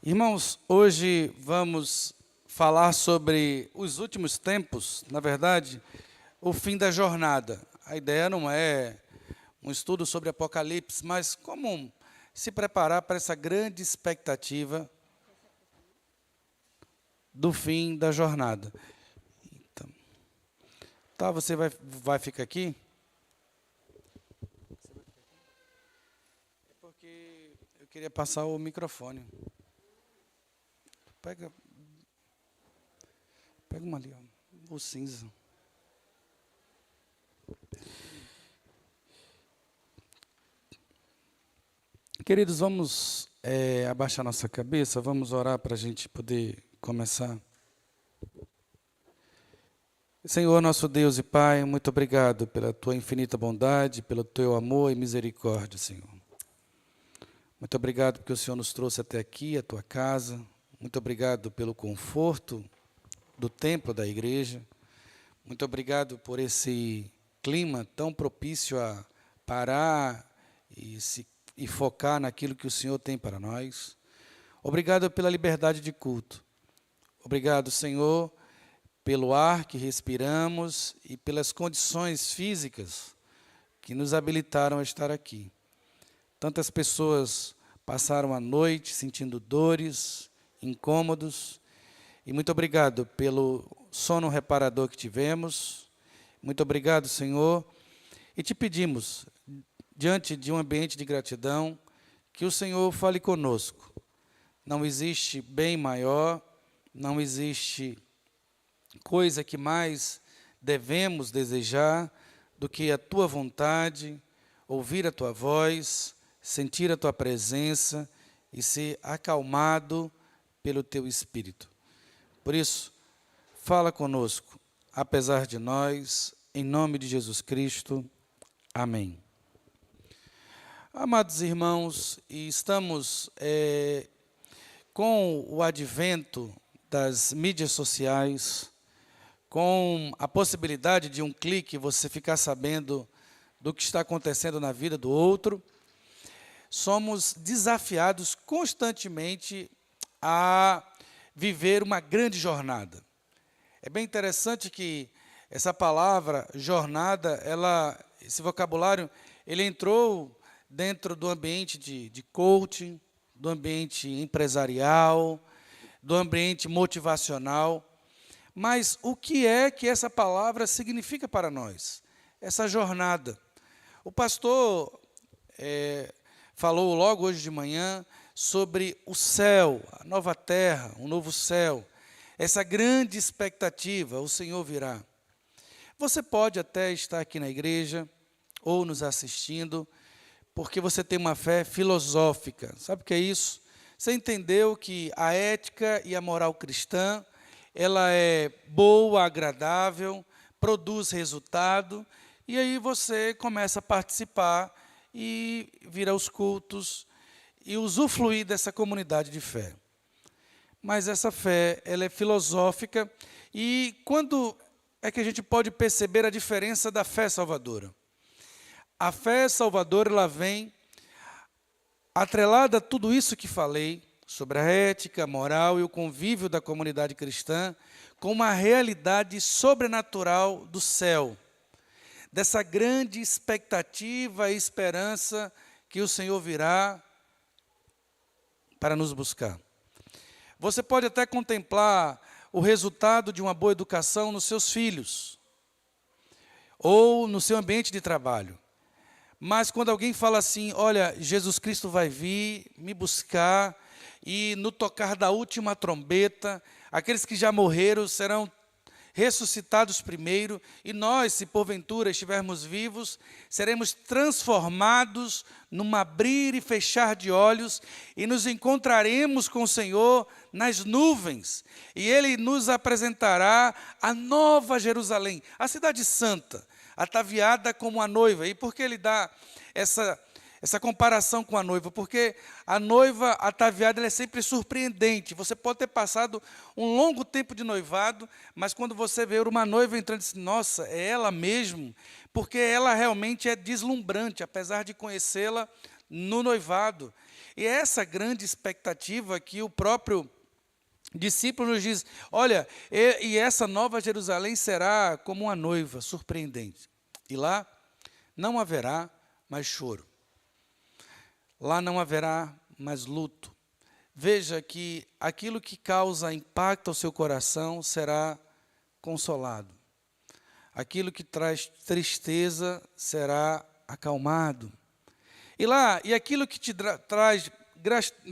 Irmãos, hoje vamos falar sobre os últimos tempos, na verdade, o fim da jornada. A ideia não é um estudo sobre Apocalipse, mas como se preparar para essa grande expectativa do fim da jornada. Então, tá, você vai ficar aqui? É porque eu queria passar o microfone. Pega uma ali, ó, o cinza. Queridos, vamos abaixar nossa cabeça, vamos orar para a gente poder começar. Senhor, nosso Deus e Pai, muito obrigado pela Tua infinita bondade, pelo Teu amor e misericórdia, Senhor. Muito obrigado porque o Senhor nos trouxe até aqui, a Tua casa. Muito obrigado pelo conforto do templo da igreja. Muito obrigado por esse clima tão propício a parar e focar naquilo que o Senhor tem para nós. Obrigado pela liberdade de culto. Obrigado, Senhor, pelo ar que respiramos e pelas condições físicas que nos habilitaram a estar aqui. Tantas pessoas passaram a noite sentindo dores, incômodos, e muito obrigado pelo sono reparador que tivemos. Muito obrigado, Senhor, e te pedimos, diante de um ambiente de gratidão, que o Senhor fale conosco. Não existe bem maior, não existe coisa que mais devemos desejar do que a Tua vontade, ouvir a Tua voz, sentir a Tua presença e ser acalmado pelo Teu Espírito. Por isso, fala conosco, apesar de nós, em nome de Jesus Cristo. Amém. Amados irmãos, estamos com o advento das mídias sociais, com a possibilidade de um clique você ficar sabendo do que está acontecendo na vida do outro, somos desafiados constantemente a viver uma grande jornada. É bem interessante que essa palavra, jornada, esse vocabulário, ele entrou dentro do ambiente de coaching, do ambiente empresarial, do ambiente motivacional. Mas o que é que essa palavra significa para nós? Essa jornada. O pastor falou logo hoje de manhã sobre o céu, a nova terra, um novo céu. Essa grande expectativa, o Senhor virá. Você pode até estar aqui na igreja ou nos assistindo, porque você tem uma fé filosófica. Sabe o que é isso? Você entendeu que a ética e a moral cristã, ela é boa, agradável, produz resultado, e aí você começa a participar e vir aos cultos e usufruir dessa comunidade de fé. Mas essa fé, ela é filosófica, e quando é que a gente pode perceber a diferença da fé salvadora? A fé salvadora, ela vem atrelada a tudo isso que falei, sobre a ética, a moral e o convívio da comunidade cristã, com uma realidade sobrenatural do céu, dessa grande expectativa e esperança que o Senhor virá para nos buscar. Você pode até contemplar o resultado de uma boa educação nos seus filhos, ou no seu ambiente de trabalho. Mas quando alguém fala assim, olha, Jesus Cristo vai vir me buscar, e no tocar da última trombeta, aqueles que já morreram serão ressuscitados primeiro, e nós, se porventura estivermos vivos, seremos transformados num abrir e fechar de olhos, e nos encontraremos com o Senhor nas nuvens, e Ele nos apresentará a nova Jerusalém, a cidade santa, ataviada como a noiva. E por que Ele dá essa comparação com a noiva? Porque a noiva ataviada, ela é sempre surpreendente. Você pode ter passado um longo tempo de noivado, mas quando você vê uma noiva entrando, diz, nossa, é ela mesmo? Porque ela realmente é deslumbrante, apesar de conhecê-la no noivado. E é essa grande expectativa que o próprio discípulo nos diz: olha, e essa nova Jerusalém será como uma noiva surpreendente. E lá não haverá mais choro. Lá não haverá mais luto. Veja que aquilo que causa impacto ao seu coração será consolado. Aquilo que traz tristeza será acalmado. E aquilo que te traz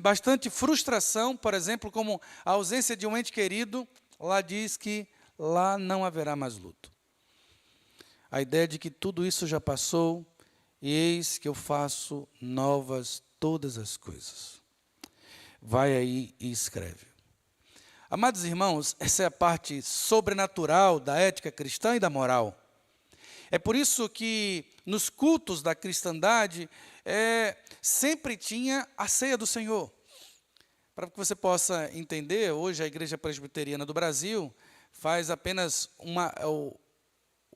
bastante frustração, por exemplo, como a ausência de um ente querido, lá diz que lá não haverá mais luto. A ideia de que tudo isso já passou, e eis que eu faço novas todas as coisas. Vai aí e escreve. Amados irmãos, essa é a parte sobrenatural da ética cristã e da moral. É por isso que nos cultos da cristandade sempre tinha a ceia do Senhor. Para que você possa entender, hoje a Igreja Presbiteriana do Brasil faz apenas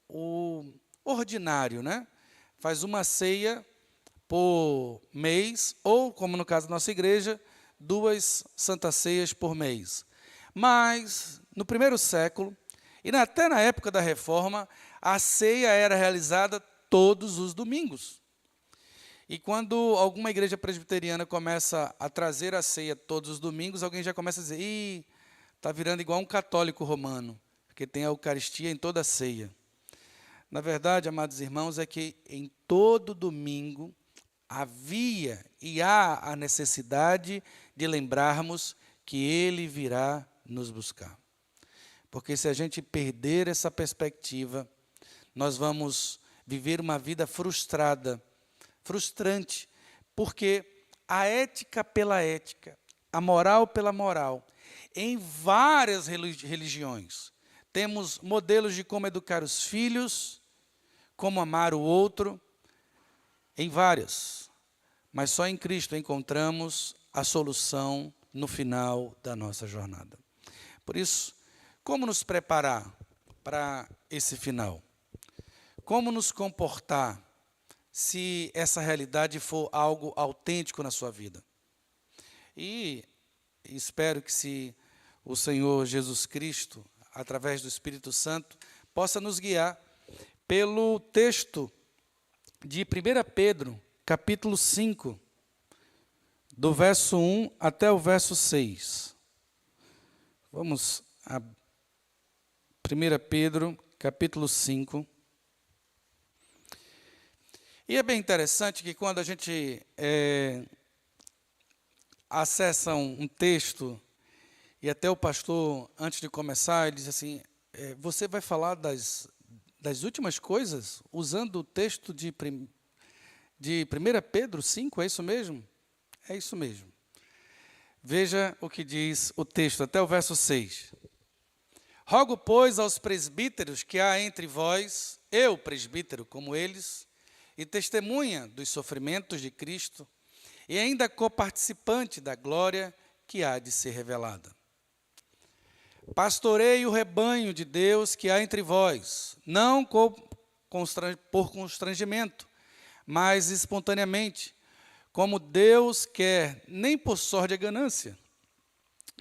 o ordinário, né? Faz uma ceia por mês, ou, como no caso da nossa igreja, 2 santas ceias por mês. Mas, no primeiro século, e até na época da Reforma, a ceia era realizada todos os domingos. E quando alguma igreja presbiteriana começa a trazer a ceia todos os domingos, alguém já começa a dizer: está virando igual um católico romano, porque tem a Eucaristia em toda a ceia. Na verdade, amados irmãos, é que em todo domingo havia e há a necessidade de lembrarmos que Ele virá nos buscar. Porque se a gente perder essa perspectiva, nós vamos viver uma vida frustrante, porque a ética pela ética, a moral pela moral, em várias religiões, temos modelos de como educar os filhos, como amar o outro, em várias, mas só em Cristo encontramos a solução no final da nossa jornada. Por isso, como nos preparar para esse final? Como nos comportar se essa realidade for algo autêntico na sua vida? E espero que, se o Senhor Jesus Cristo, através do Espírito Santo, possa nos guiar pelo texto de 1 Pedro, capítulo 5, do verso 1 até o verso 6. Vamos a 1 Pedro, capítulo 5. E é bem interessante que quando a gente acessa um texto, e até o pastor, antes de começar, ele diz assim: você vai falar das últimas coisas, usando o texto de 1 Pedro 5, é isso mesmo? É isso mesmo. Veja o que diz o texto, até o verso 6. Rogo, pois, aos presbíteros que há entre vós, eu, presbítero, como eles, e testemunha dos sofrimentos de Cristo, e ainda coparticipante da glória que há de ser revelada. Pastorei o rebanho de Deus que há entre vós, não por constrangimento, mas espontaneamente, como Deus quer, nem por sorte de ganância,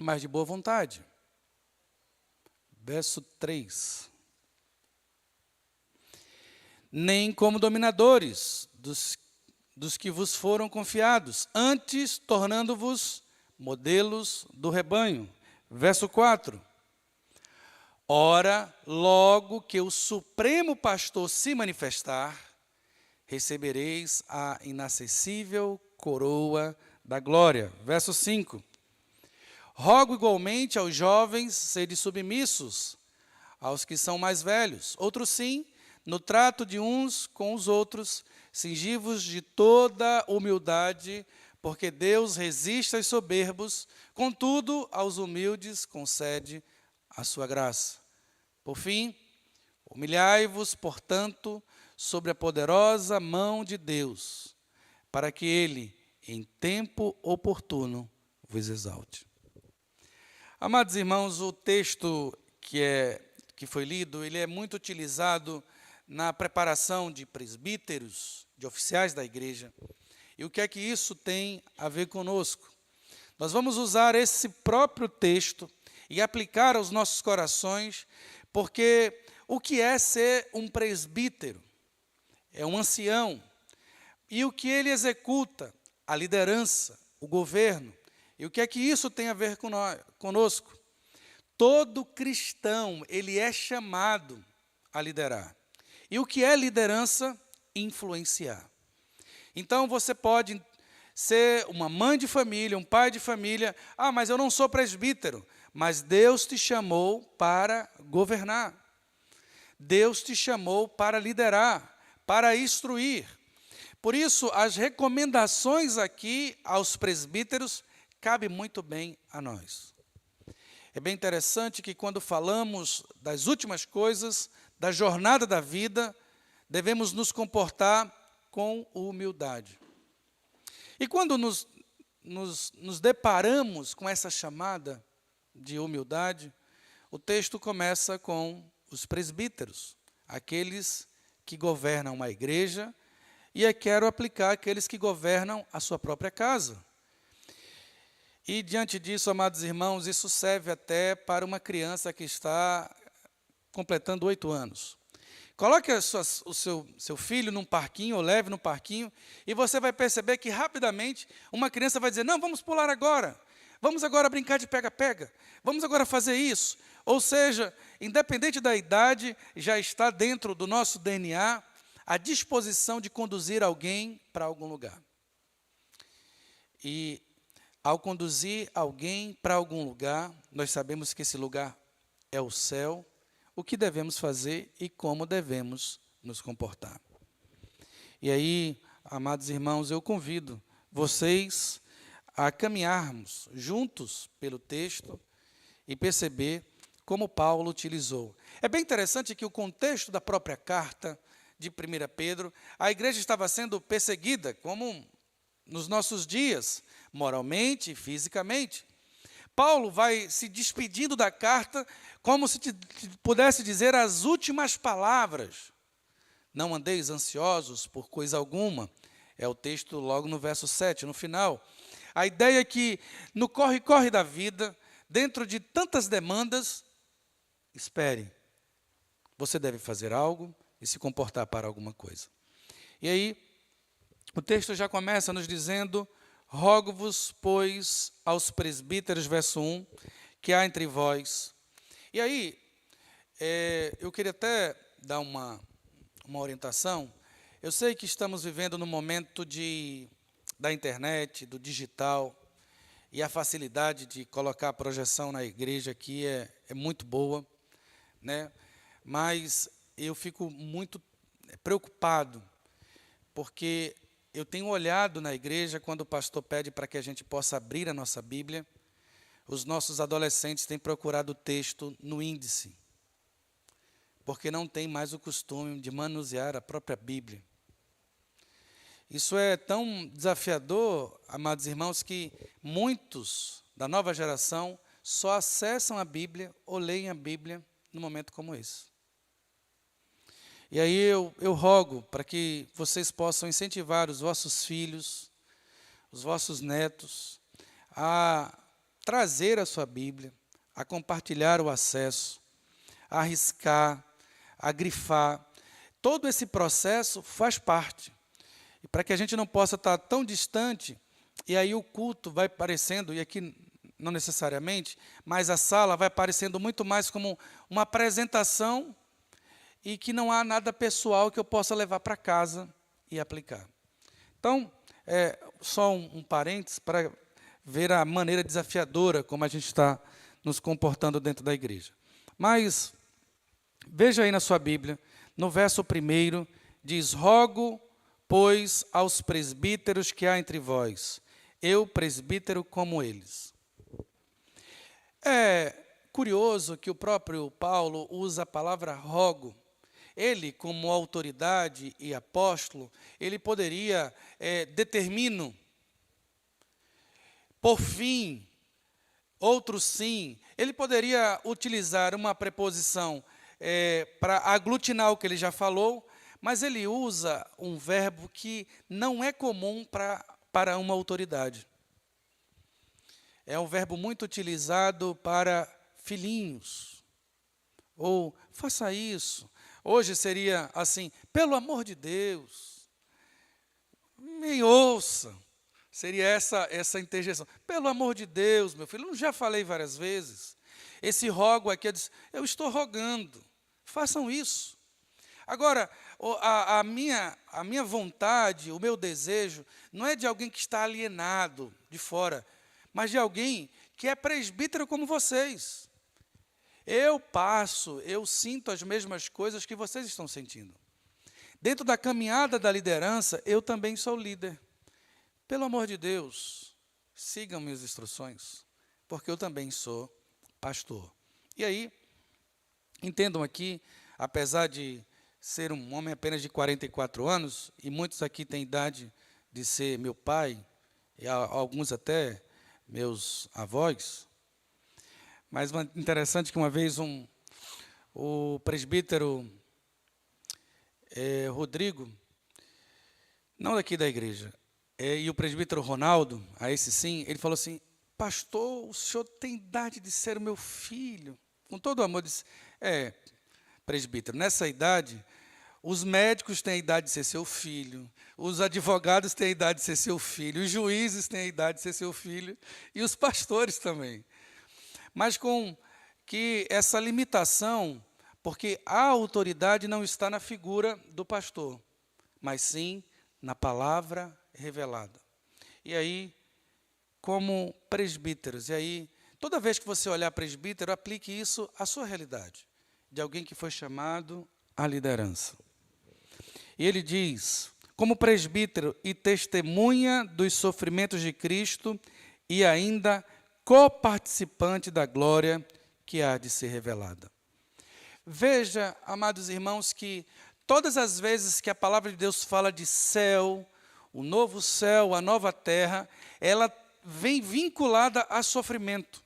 mas de boa vontade. Verso 3. Nem como dominadores dos que vos foram confiados, antes tornando-vos modelos do rebanho. Verso 4. Ora, logo que o Supremo Pastor se manifestar, recebereis a inacessível coroa da glória. Verso 5. Rogo igualmente aos jovens serem submissos aos que são mais velhos. Outros sim, no trato de uns com os outros, cingivos de toda humildade, porque Deus resiste aos soberbos, contudo, aos humildes concede a sua graça. Por fim, humilhai-vos, portanto, sobre a poderosa mão de Deus, para que Ele, em tempo oportuno, vos exalte. Amados irmãos, o texto que foi lido, ele é muito utilizado na preparação de presbíteros, de oficiais da igreja. E o que é que isso tem a ver conosco? Nós vamos usar esse próprio texto e aplicar aos nossos corações, porque o que é ser um presbítero? É um ancião. E o que ele executa? A liderança, o governo. E o que é que isso tem a ver conosco? Todo cristão, ele é chamado a liderar. E o que é liderança? Influenciar. Então, você pode ser uma mãe de família, um pai de família. Ah, mas eu não sou presbítero. Mas Deus te chamou para governar. Deus te chamou para liderar, para instruir. Por isso, as recomendações aqui aos presbíteros cabem muito bem a nós. É bem interessante que quando falamos das últimas coisas, da jornada da vida, devemos nos comportar com humildade. E quando nos deparamos com essa chamada de humildade, o texto começa com os presbíteros, aqueles que governam uma igreja, e eu quero aplicar aqueles que governam a sua própria casa. E diante disso, amados irmãos, isso serve até para uma criança que está completando 8 anos. Coloque o seu filho num parquinho, ou leve no parquinho, e você vai perceber que rapidamente uma criança vai dizer, não, vamos pular agora, vamos agora brincar de pega-pega, vamos agora fazer isso. Ou seja, independente da idade, já está dentro do nosso DNA a disposição de conduzir alguém para algum lugar. E ao conduzir alguém para algum lugar, nós sabemos que esse lugar é o céu, o que devemos fazer e como devemos nos comportar. E aí, amados irmãos, eu convido vocês a caminharmos juntos pelo texto e perceber como Paulo utilizou. É bem interessante que o contexto da própria carta de 1 Pedro, a igreja estava sendo perseguida, como nos nossos dias, moralmente e fisicamente. Paulo vai se despedindo da carta como se pudesse dizer as últimas palavras. Não andeis ansiosos por coisa alguma. É o texto logo no verso 7, no final. A ideia é que no corre-corre da vida, dentro de tantas demandas, espere. Você deve fazer algo e se comportar para alguma coisa. E aí, o texto já começa nos dizendo, rogo-vos, pois, aos presbíteros, verso 1, que há entre vós. E aí, eu queria até dar uma orientação. Eu sei que estamos vivendo no momento da internet, do digital, e a facilidade de colocar a projeção na igreja aqui é muito boa, né? Mas eu fico muito preocupado, porque eu tenho olhado na igreja, quando o pastor pede para que a gente possa abrir a nossa Bíblia, os nossos adolescentes têm procurado o texto no índice, porque não tem mais o costume de manusear a própria Bíblia. Isso é tão desafiador, amados irmãos, que muitos da nova geração só acessam a Bíblia ou leem a Bíblia num momento como esse. E aí eu rogo para que vocês possam incentivar os vossos filhos, os vossos netos, a trazer a sua Bíblia, a compartilhar o acesso, a riscar, a grifar. Todo esse processo faz parte. E para que a gente não possa estar tão distante, e aí o culto vai parecendo, e aqui não necessariamente, mas a sala vai parecendo muito mais como uma apresentação e que não há nada pessoal que eu possa levar para casa e aplicar. Então, só um parênteses para ver a maneira desafiadora como a gente está nos comportando dentro da igreja. Mas, veja aí na sua Bíblia, no verso 1, diz, rogo, pois, aos presbíteros que há entre vós, eu, presbítero, como eles. É curioso que o próprio Paulo usa a palavra rogo. Ele, como autoridade e apóstolo, ele poderia, determino, por fim, outro sim. Ele poderia utilizar uma preposição para aglutinar o que ele já falou, mas ele usa um verbo que não é comum para uma autoridade. É um verbo muito utilizado para filhinhos, ou faça isso. Hoje seria assim, pelo amor de Deus, me ouça. Seria essa interjeição. Pelo amor de Deus, meu filho, eu já falei várias vezes. Esse rogo aqui, eu estou rogando, façam isso. Agora, a minha vontade, o meu desejo, não é de alguém que está alienado de fora, mas de alguém que é presbítero como vocês. Eu sinto as mesmas coisas que vocês estão sentindo. Dentro da caminhada da liderança, eu também sou líder. Pelo amor de Deus, sigam minhas instruções, porque eu também sou pastor. E aí, entendam aqui, apesar de ser um homem apenas de 44 anos, e muitos aqui têm idade de ser meu pai, e alguns até meus avós, mas interessante que uma vez o presbítero Rodrigo, não daqui da igreja, e o presbítero Ronaldo, a esse sim, ele falou assim, pastor, o senhor tem idade de ser o meu filho. Com todo o amor, disse, presbítero, nessa idade, os médicos têm a idade de ser seu filho, os advogados têm a idade de ser seu filho, os juízes têm a idade de ser seu filho, e os pastores também. Mas com que essa limitação, porque a autoridade não está na figura do pastor, mas sim na palavra revelada. E aí, como presbíteros, e aí, toda vez que você olhar presbítero, aplique isso à sua realidade, de alguém que foi chamado à liderança. E ele diz, como presbítero e testemunha dos sofrimentos de Cristo e ainda coparticipante da glória que há de ser revelada. Veja, amados irmãos, que todas as vezes que a palavra de Deus fala de céu, o novo céu, a nova terra, ela vem vinculada a sofrimento.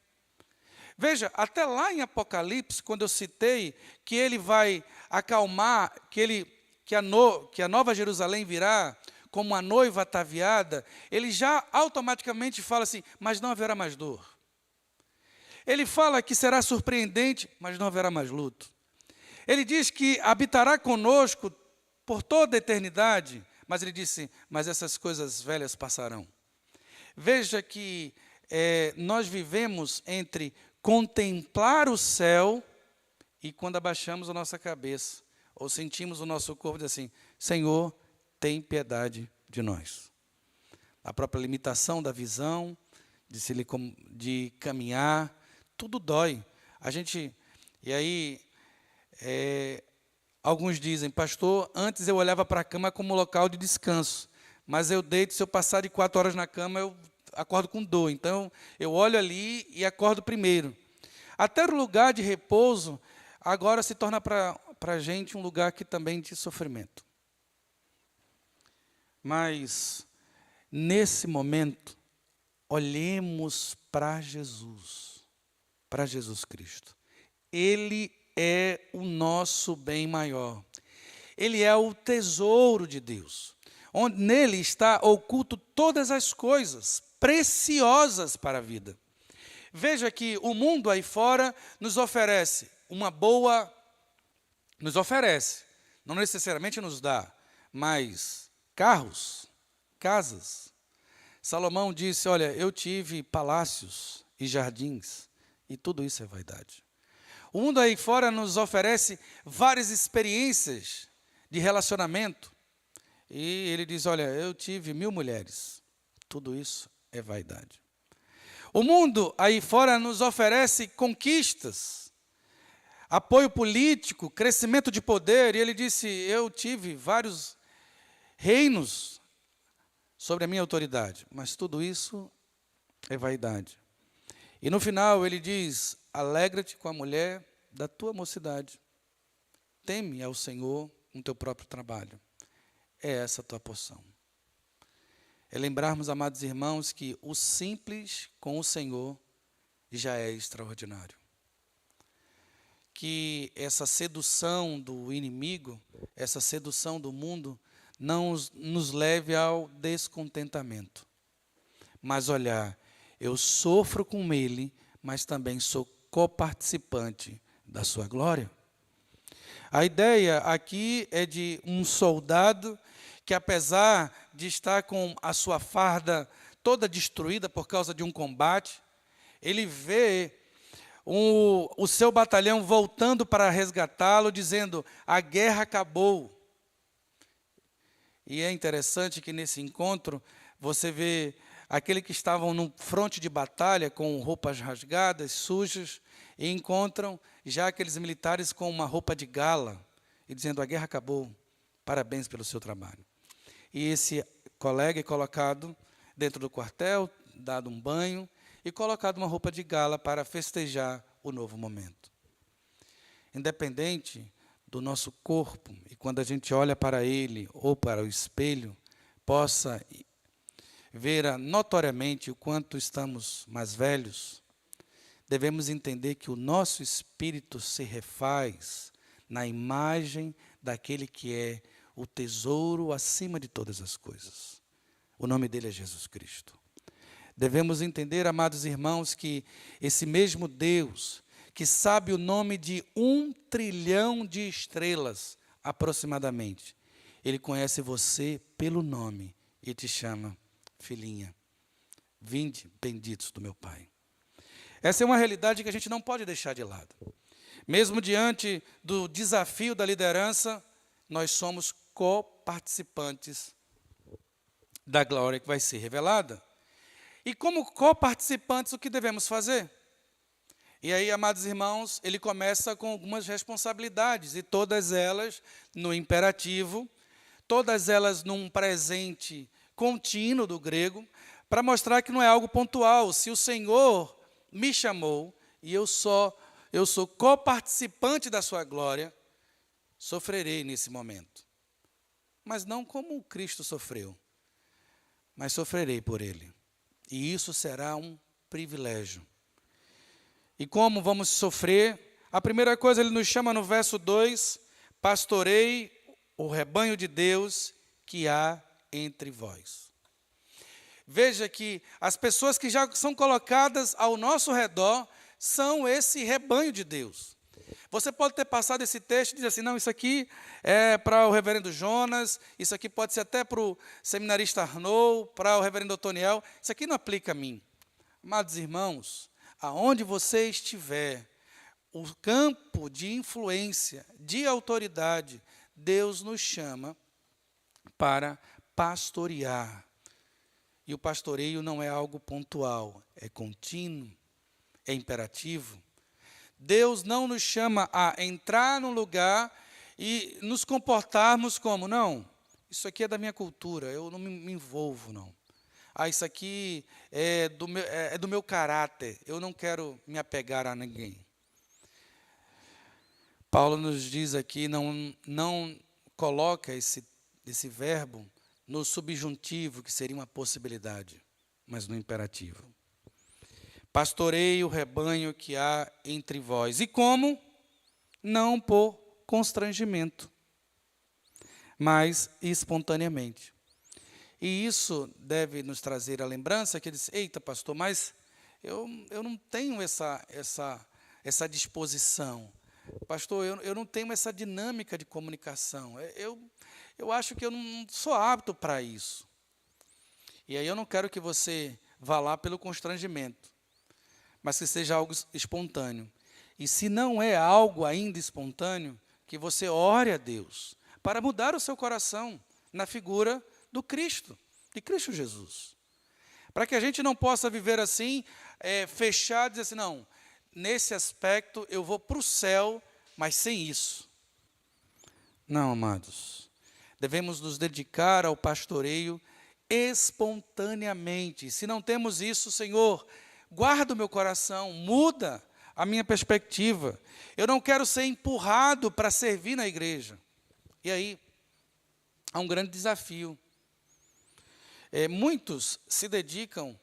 Veja, até lá em Apocalipse, quando eu citei que ele vai acalmar, que a nova Jerusalém virá como a noiva ataviada, ele já automaticamente fala assim, mas não haverá mais dor. Ele fala que será surpreendente, mas não haverá mais luto. Ele diz que habitará conosco por toda a eternidade, mas ele disse, mas essas coisas velhas passarão. Veja que nós vivemos entre contemplar o céu e quando abaixamos a nossa cabeça, ou sentimos o nosso corpo, diz assim, Senhor, tem piedade de nós. A própria limitação da visão, de caminhar, tudo dói. E aí, alguns dizem, pastor, antes eu olhava para a cama como local de descanso, mas eu deito, se eu passar de 4 horas na cama, eu acordo com dor. Então, eu olho ali e acordo primeiro. Até o lugar de repouso, agora se torna para a gente um lugar que também de sofrimento. Mas, nesse momento, olhemos para Jesus Cristo. Ele é o nosso bem maior. Ele é o tesouro de Deus, onde nele está oculto todas as coisas preciosas para a vida. Veja que o mundo aí fora nos oferece não necessariamente nos dá, mas carros, casas. Salomão disse, olha, eu tive palácios e jardins, e tudo isso é vaidade. O mundo aí fora nos oferece várias experiências de relacionamento, e ele diz, olha, eu tive 1000 mulheres, tudo isso é vaidade. O mundo aí fora nos oferece conquistas, apoio político, crescimento de poder, e ele disse, eu tive vários reinos sobre a minha autoridade, mas tudo isso é vaidade. E no final ele diz, alegra-te com a mulher da tua mocidade, teme ao Senhor no teu próprio trabalho. É essa a tua porção. É lembrarmos, amados irmãos, que o simples com o Senhor já é extraordinário. que essa sedução do inimigo, essa sedução do mundo, não nos leve ao descontentamento. Mas olhar, eu sofro com ele, mas também sou coparticipante da sua glória. A ideia aqui é de um soldado que, apesar de estar com a sua farda toda destruída por causa de um combate, ele vê o seu batalhão voltando para resgatá-lo, dizendo: a guerra acabou. E é interessante que nesse encontro você vê aqueles que estavam no fronte de batalha com roupas rasgadas, sujas, e encontram já aqueles militares com uma roupa de gala, e dizendo: a guerra acabou, parabéns pelo seu trabalho. E esse colega é colocado dentro do quartel, dado um banho, e colocado uma roupa de gala para festejar o novo momento. Independente do nosso corpo, e quando a gente olha para ele ou para o espelho, possa ver notoriamente o quanto estamos mais velhos, devemos entender que o nosso espírito se refaz na imagem daquele que é o tesouro acima de todas as coisas. O nome dele é Jesus Cristo. Devemos entender, amados irmãos, que esse mesmo Deus, que sabe o nome de 1 trilhão de estrelas, aproximadamente, ele conhece você pelo nome e te chama: filhinha, vinde, benditos do meu Pai. Essa é uma realidade que a gente não pode deixar de lado. Mesmo diante do desafio da liderança, nós somos coparticipantes da glória que vai ser revelada. E como coparticipantes, o que devemos fazer? E aí, amados irmãos, ele começa com algumas responsabilidades, e todas elas no imperativo, todas elas num presente contínuo do grego, para mostrar que não é algo pontual. Se o Senhor me chamou e eu sou coparticipante da sua glória, sofrerei nesse momento. Mas não como Cristo sofreu, mas sofrerei por ele. E isso será um privilégio. E como vamos sofrer? A primeira coisa, ele nos chama no verso 2, pastorei o rebanho de Deus que há entre vós. Veja que as pessoas que já são colocadas ao nosso redor são esse rebanho de Deus. Você pode ter passado esse texto e dizer assim: não, isso aqui é para o reverendo Jonas, isso aqui pode ser até para o seminarista Arnaud, para o reverendo Otoniel, isso aqui não aplica a mim. Amados irmãos, aonde você estiver, o campo de influência, de autoridade, Deus nos chama para pastorear. E o pastoreio não é algo pontual, é contínuo, é imperativo. Deus não nos chama a entrar num lugar e nos comportarmos como: não, isso aqui é da minha cultura, eu não me envolvo, não. Ah, isso aqui é do meu caráter, eu não quero me apegar a ninguém. Paulo nos diz aqui, não coloca esse verbo no subjuntivo, que seria uma possibilidade, mas no imperativo. Pastorei o rebanho que há entre vós. E como? Não por constrangimento, mas espontaneamente. E isso deve nos trazer a lembrança que ele diz: eita, pastor, mas eu não tenho essa disposição. Pastor, eu não tenho essa dinâmica de comunicação. Eu acho que eu não sou apto para isso. E aí eu não quero que você vá lá pelo constrangimento, mas que seja algo espontâneo. E se não é algo ainda espontâneo, que você ore a Deus para mudar o seu coração na figura do Cristo, de Cristo Jesus. Para que a gente não possa viver assim, fechado, dizer assim: não, nesse aspecto eu vou para o céu, mas sem isso. Não, amados. Devemos nos dedicar ao pastoreio espontaneamente. Se não temos isso, Senhor, guarda o meu coração, muda a minha perspectiva. Eu não quero ser empurrado para servir na igreja. E aí, há um grande desafio. Muitos se dedicam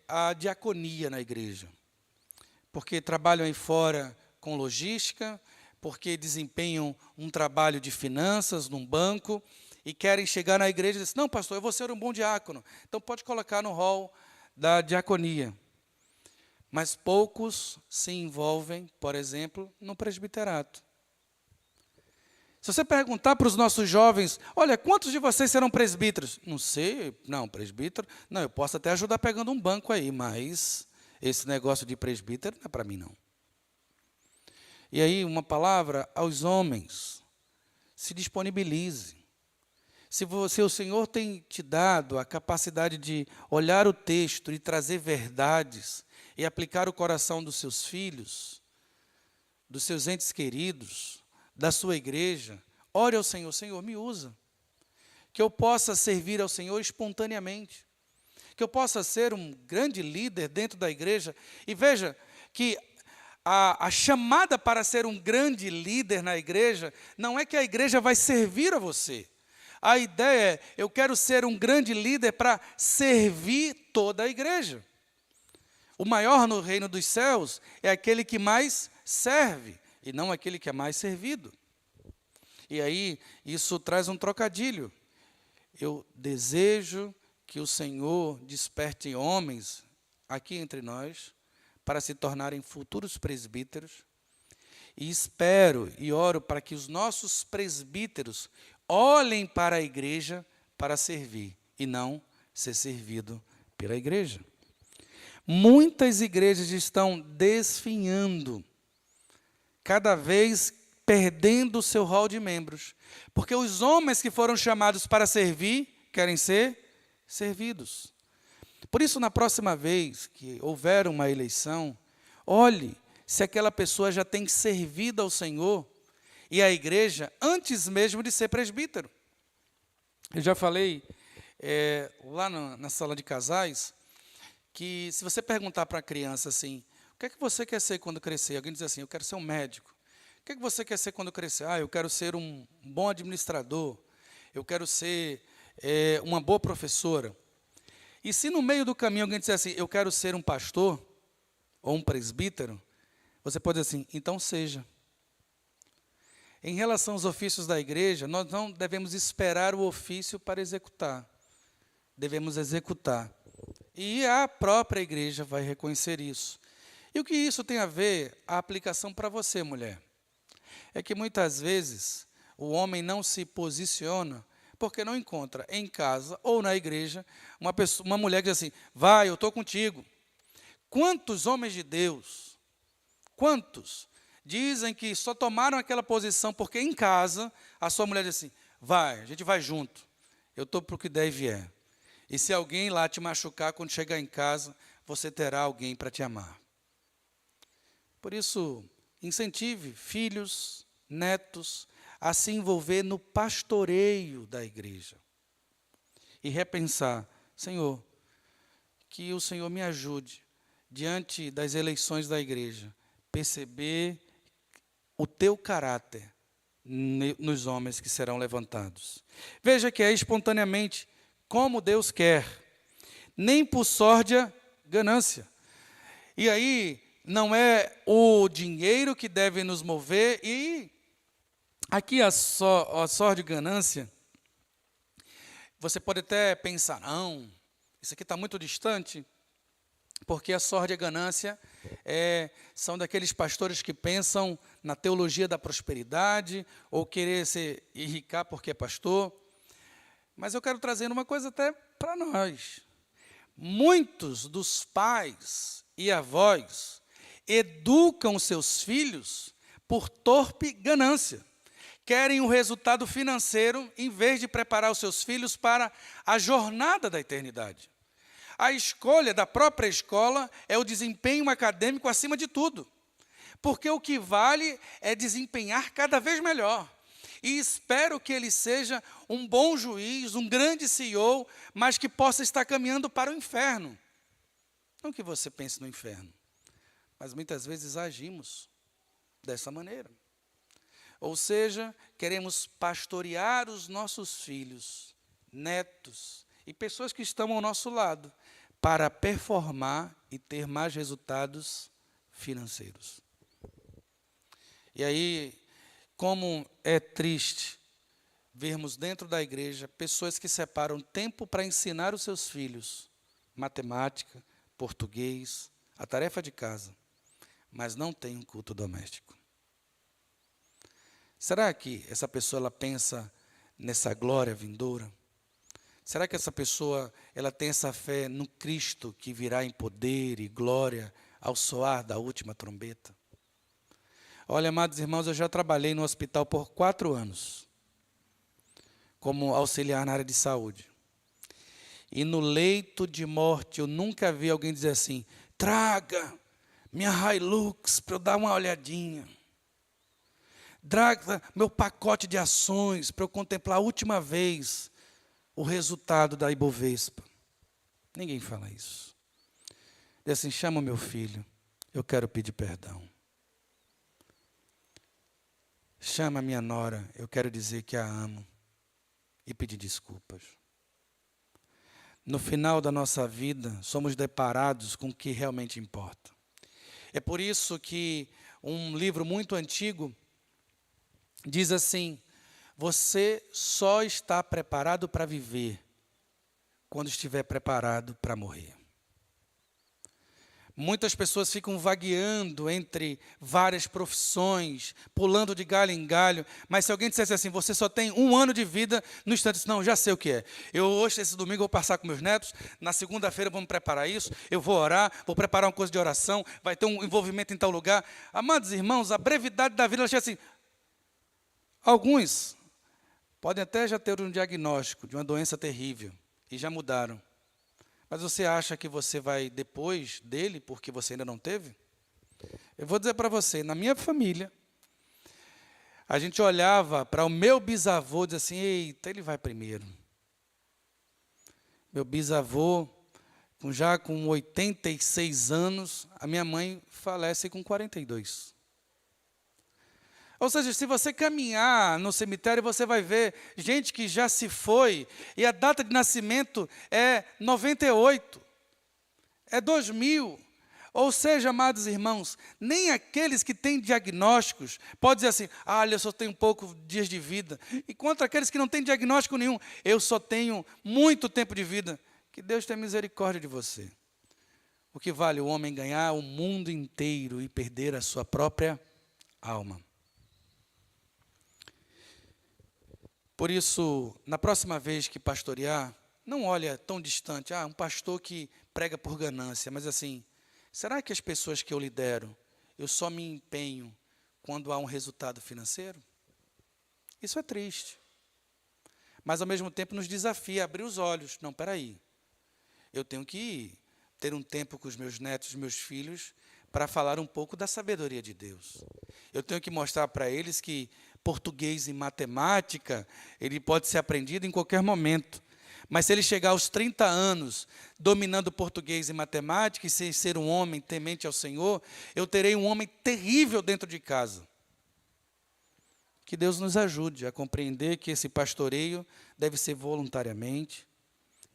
à diaconia na igreja. porque trabalham aí fora com logística, porque desempenham um trabalho de finanças num banco e querem chegar na igreja e dizer, não, pastor, eu vou ser um bom diácono. Então, pode colocar no rol da diaconia. Mas poucos se envolvem, por exemplo, no presbiterato. Se você perguntar para os nossos jovens, olha, quantos de vocês serão presbíteros? Não sei, não, presbítero, não, eu posso até ajudar pegando um banco aí, mas esse negócio de presbítero não é para mim, não. E aí, uma palavra aos homens, se disponibilize. Se o Senhor tem te dado a capacidade de olhar o texto e trazer verdades e aplicar o coração dos seus filhos, dos seus entes queridos, da sua igreja, ore ao Senhor, Senhor, me usa. Que eu possa servir ao Senhor espontaneamente. Que eu possa ser um grande líder dentro da igreja. E veja que a chamada para ser um grande líder na igreja não é que a igreja vai servir a você. A ideia é, eu quero ser um grande líder para servir toda a igreja. O maior no reino dos céus é aquele que mais serve, e não aquele que é mais servido. E aí, isso traz um trocadilho. Eu desejo que o Senhor desperte homens aqui entre nós, para se tornarem futuros presbíteros, e espero e oro para que os nossos presbíteros olhem para a igreja para servir, e não ser servido pela igreja. Muitas igrejas estão desfinhando, cada vez perdendo o seu rol de membros, porque os homens que foram chamados para servir, querem ser servidos. Por isso, na próxima vez que houver uma eleição, olhe se aquela pessoa já tem servido ao Senhor e à igreja antes mesmo de ser presbítero. Eu já falei lá na sala de casais, que se você perguntar para a criança assim, o que é que você quer ser quando crescer? Alguém diz assim, eu quero ser um médico. O que é que você quer ser quando crescer? Eu quero ser um bom administrador, eu quero ser uma boa professora. E se no meio do caminho alguém disser assim, eu quero ser um pastor ou um presbítero, você pode dizer assim, então seja. Em relação aos ofícios da igreja, nós não devemos esperar o ofício para executar. Devemos executar. E a própria igreja vai reconhecer isso. E o que isso tem a ver, a aplicação para você, mulher? É que muitas vezes o homem não se posiciona porque não encontra em casa ou na igreja uma mulher que diz assim, vai, eu estou contigo. Quantos homens de Deus, quantos dizem que só tomaram aquela posição porque em casa a sua mulher diz assim, vai, a gente vai junto, eu estou para o que der e vier. E se alguém lá te machucar, quando chegar em casa, você terá alguém para te amar. Por isso, incentive filhos, netos, a se envolver no pastoreio da igreja. E repensar, Senhor, que o Senhor me ajude, diante das eleições da igreja, perceber o teu caráter nos homens que serão levantados. Veja que é espontaneamente, como Deus quer, nem por sórdia ganância. E aí, não é o dinheiro que deve nos mover, e aqui a sórdia ganância, você pode até pensar, não, isso aqui está muito distante, porque a sórdia ganância são daqueles pastores que pensam na teologia da prosperidade, ou querer se enricar porque é pastor. Mas eu quero trazer uma coisa até para nós. Muitos dos pais e avós educam seus filhos por torpe ganância. Querem um resultado financeiro em vez de preparar os seus filhos para a jornada da eternidade. A escolha da própria escola é o desempenho acadêmico acima de tudo. Porque o que vale é desempenhar cada vez melhor. E espero que ele seja um bom juiz, um grande CEO, mas que possa estar caminhando para o inferno. Não que você pense no inferno, mas muitas vezes agimos dessa maneira. Ou seja, queremos pastorear os nossos filhos, netos e pessoas que estão ao nosso lado, para performar e ter mais resultados financeiros. E aí, como é triste vermos dentro da igreja pessoas que separam tempo para ensinar os seus filhos matemática, português, a tarefa de casa, mas não tem um culto doméstico. Será que essa pessoa ela pensa nessa glória vindoura? Será que essa pessoa ela tem essa fé no Cristo que virá em poder e glória ao soar da última trombeta? Olha, amados irmãos, eu já trabalhei no hospital por 4 anos, como auxiliar na área de saúde. E no leito de morte, eu nunca vi alguém dizer assim, traga minha Hilux para eu dar uma olhadinha. Traga meu pacote de ações para eu contemplar a última vez o resultado da Ibovespa. Ninguém fala isso. Diz assim, chama o meu filho, eu quero pedir perdão. Chama a minha nora, eu quero dizer que a amo e pedir desculpas. No final da nossa vida, somos deparados com o que realmente importa. É por isso que um livro muito antigo diz assim, você só está preparado para viver quando estiver preparado para morrer. Muitas pessoas ficam vagueando entre várias profissões, pulando de galho em galho, mas se alguém dissesse assim, você só tem 1 ano de vida, no instante, não, já sei o que é. Eu hoje, esse domingo, vou passar com meus netos, na segunda-feira vamos preparar isso, eu vou orar, vou preparar uma coisa de oração, vai ter um envolvimento em tal lugar. Amados irmãos, a brevidade da vida, ela chega assim, alguns podem até já ter um diagnóstico de uma doença terrível, e já mudaram. Mas você acha que você vai depois dele, porque você ainda não teve? Eu vou dizer para você, na minha família, a gente olhava para o meu bisavô e dizia assim, eita, ele vai primeiro. Meu bisavô, já com 86 anos, a minha mãe falece com 42. Ou seja, se você caminhar no cemitério, você vai ver gente que já se foi, e a data de nascimento é 98, é 2000. Ou seja, amados irmãos, nem aqueles que têm diagnósticos podem dizer assim, olha, eu só tenho poucos dias de vida. Enquanto aqueles que não têm diagnóstico nenhum, eu só tenho muito tempo de vida. Que Deus tenha misericórdia de você. O que vale o homem ganhar o mundo inteiro e perder a sua própria alma? Por isso, na próxima vez que pastorear, não olha tão distante, um pastor que prega por ganância, mas assim, será que as pessoas que eu lidero, eu só me empenho quando há um resultado financeiro? Isso é triste. Mas, ao mesmo tempo, nos desafia a abrir os olhos. Não, espera aí. Eu tenho que ter um tempo com os meus netos, meus filhos, para falar um pouco da sabedoria de Deus. Eu tenho que mostrar para eles que português e matemática, ele pode ser aprendido em qualquer momento. Mas se ele chegar aos 30 anos, dominando português e matemática, e sem ser um homem temente ao Senhor, eu terei um homem terrível dentro de casa. Que Deus nos ajude a compreender que esse pastoreio deve ser voluntariamente,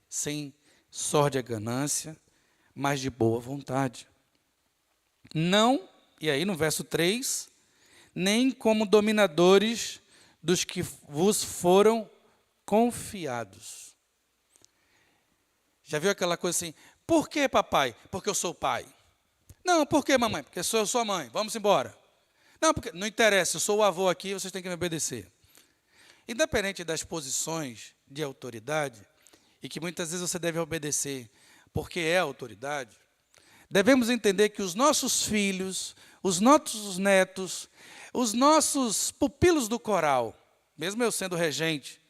sem sórdia ganância, mas de boa vontade. Não, e aí no verso 3, nem como dominadores dos que vos foram confiados. Já viu aquela coisa assim, por que papai? Porque eu sou pai. Não, por que mamãe? Porque eu sou sua mãe, vamos embora. Não, porque não interessa, eu sou o avô aqui, vocês têm que me obedecer. Independente das posições de autoridade, e que muitas vezes você deve obedecer, porque é autoridade, devemos entender que os nossos filhos, os nossos netos, os nossos pupilos do coral, mesmo eu sendo regente,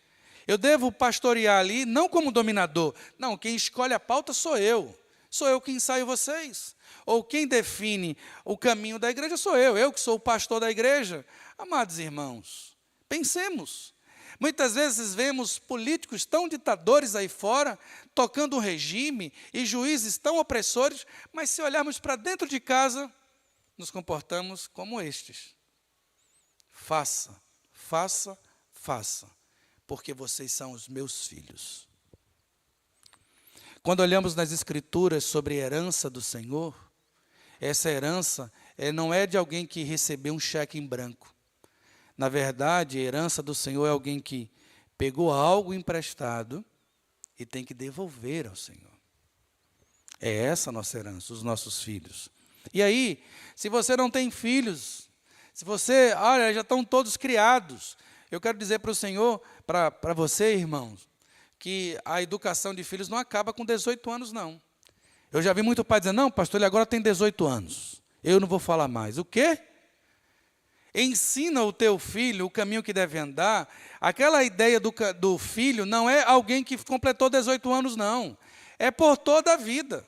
eu devo pastorear ali, não como dominador. Não, quem escolhe a pauta sou eu. Sou eu que ensaio vocês. Ou quem define o caminho da igreja sou eu que sou o pastor da igreja. Amados irmãos, pensemos. Muitas vezes vemos políticos tão ditadores aí fora, tocando um regime, e juízes tão opressores, mas se olharmos para dentro de casa, nos comportamos como estes. Faça, faça, faça, porque vocês são os meus filhos. Quando olhamos nas Escrituras sobre a herança do Senhor, essa herança não é de alguém que recebeu um cheque em branco. Na verdade, a herança do Senhor é alguém que pegou algo emprestado e tem que devolver ao Senhor. É essa a nossa herança, os nossos filhos. E aí, se você não tem filhos, se você, olha, já estão todos criados, eu quero dizer para o Senhor, para você, irmãos, que a educação de filhos não acaba com 18 anos, não. Eu já vi muito pai dizendo, não, pastor, ele agora tem 18 anos, eu não vou falar mais. O quê? Ensina o teu filho o caminho que deve andar. Aquela ideia do filho não é alguém que completou 18 anos, não. É por toda a vida.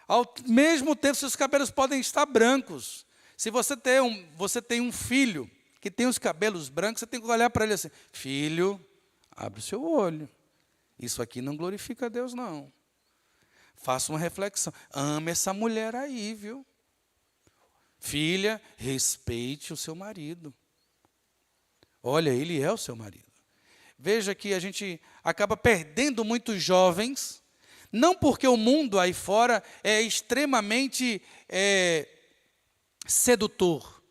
Ao mesmo tempo, seus cabelos podem estar brancos. Se você tem um filho que tem os cabelos brancos, você tem que olhar para ele assim, filho, abre o seu olho. Isso aqui não glorifica a Deus, não. Faça uma reflexão. Ame essa mulher aí, viu? Filha, respeite o seu marido. Olha, ele é o seu marido. Veja que a gente acaba perdendo muitos jovens, não porque o mundo aí fora é extremamente sedutor,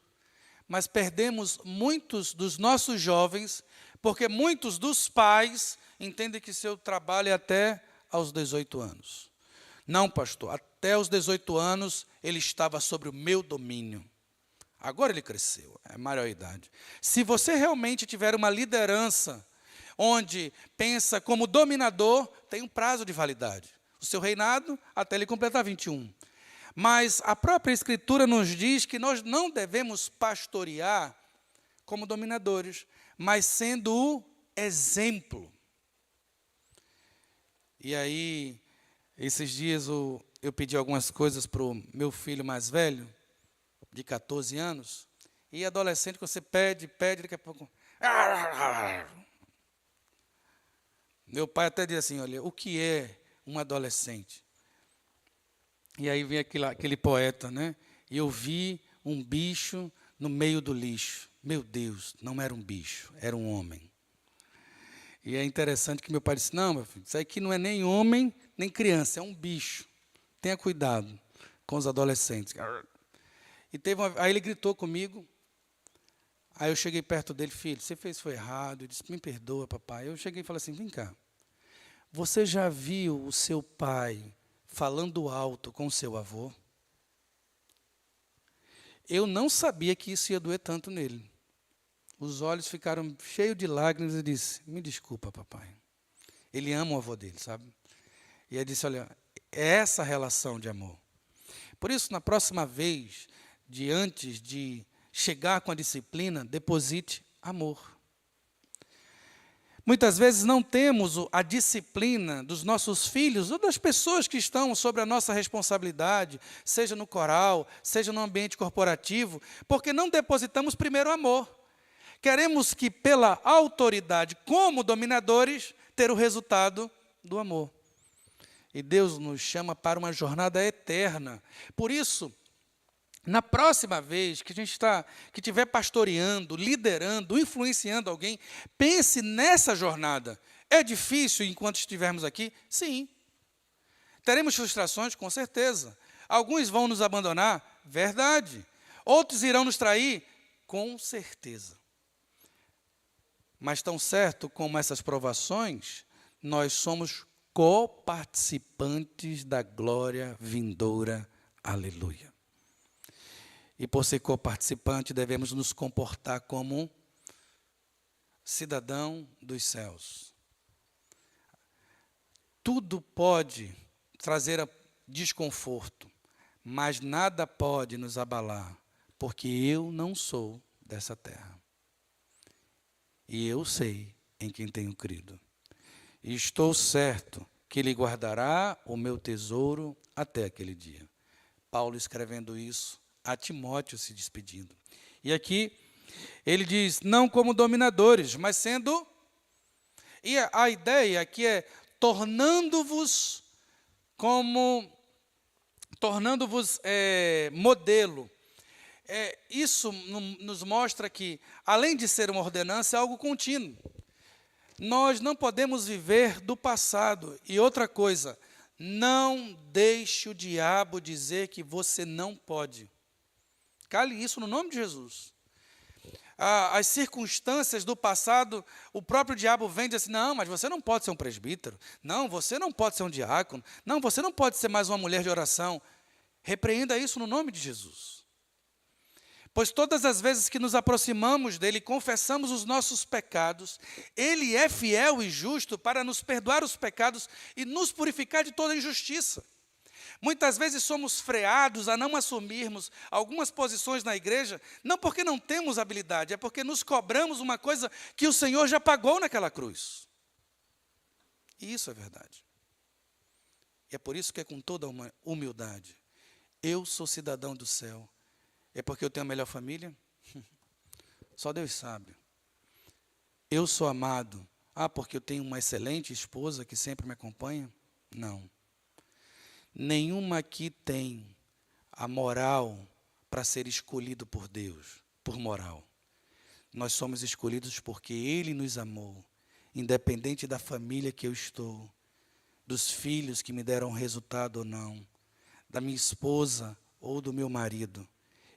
mas perdemos muitos dos nossos jovens, porque muitos dos pais entendem que seu trabalho é até aos 18 anos. Não, pastor, até os 18 anos ele estava sob o meu domínio. Agora ele cresceu, é maior idade. Se você realmente tiver uma liderança onde pensa como dominador, tem um prazo de validade. O seu reinado até ele completar 21. Mas a própria Escritura nos diz que nós não devemos pastorear como dominadores, mas sendo o exemplo. E aí, esses dias eu pedi algumas coisas para o meu filho mais velho, de 14 anos, e adolescente, que você pede, daqui a pouco... Meu pai até diz assim, olha, o que é um adolescente? E aí vem aquele poeta, né? E eu vi um bicho no meio do lixo. Meu Deus, não era um bicho, era um homem. E é interessante que meu pai disse, não, meu filho, isso aqui não é nem homem, nem criança, é um bicho. Tenha cuidado com os adolescentes. E aí ele gritou comigo. Aí eu cheguei perto dele, filho, você fez foi errado. Ele disse, me perdoa, papai. Eu cheguei e falei assim, vem cá. Você já viu o seu pai falando alto com o seu avô? Eu não sabia que isso ia doer tanto nele. Os olhos ficaram cheios de lágrimas e disse, me desculpa, papai. Ele ama o avô dele, sabe? E ele disse, olha, é essa relação de amor. Por isso, na próxima vez, antes de chegar com a disciplina, deposite amor. Muitas vezes não temos a disciplina dos nossos filhos ou das pessoas que estão sobre a nossa responsabilidade, seja no coral, seja no ambiente corporativo, porque não depositamos primeiro amor. Queremos que, pela autoridade, como dominadores, ter o resultado do amor. E Deus nos chama para uma jornada eterna. Por isso, na próxima vez que a gente estiver pastoreando, liderando, influenciando alguém, pense nessa jornada. É difícil enquanto estivermos aqui? Sim. Teremos frustrações? Com certeza. Alguns vão nos abandonar? Verdade. Outros irão nos trair? Com certeza. Mas tão certo como essas provações, nós somos coparticipantes da glória vindoura. Aleluia. E por ser coparticipante, devemos nos comportar como cidadão dos céus. Tudo pode trazer desconforto, mas nada pode nos abalar, porque eu não sou dessa terra. E eu sei em quem tenho crido. E estou certo que Ele guardará o meu tesouro até aquele dia. Paulo escrevendo isso a Timóteo, se despedindo. E aqui ele diz, não como dominadores, mas sendo... E a ideia aqui é tornando-vos modelo. Isso nos mostra que, além de ser uma ordenança, é algo contínuo. Nós não podemos viver do passado. E outra coisa, não deixe o diabo dizer que você não pode. Cale isso no nome de Jesus. As circunstâncias do passado, o próprio diabo vem e diz assim, não, mas você não pode ser um presbítero. Não, você não pode ser um diácono. Não, você não pode ser mais uma mulher de oração. Repreenda isso no nome de Jesus. Pois todas as vezes que nos aproximamos dele e confessamos os nossos pecados, ele é fiel e justo para nos perdoar os pecados e nos purificar de toda injustiça. Muitas vezes somos freados a não assumirmos algumas posições na igreja, não porque não temos habilidade, é porque nos cobramos uma coisa que o Senhor já pagou naquela cruz. E isso é verdade. E é por isso que é com toda uma humildade. Eu sou cidadão do céu. É porque eu tenho a melhor família? Só Deus sabe. Eu sou amado. Porque eu tenho uma excelente esposa que sempre me acompanha? Não. Nenhuma aqui tem a moral para ser escolhido por Deus, por moral. Nós somos escolhidos porque Ele nos amou, independente da família que eu estou, dos filhos que me deram resultado ou não, da minha esposa ou do meu marido.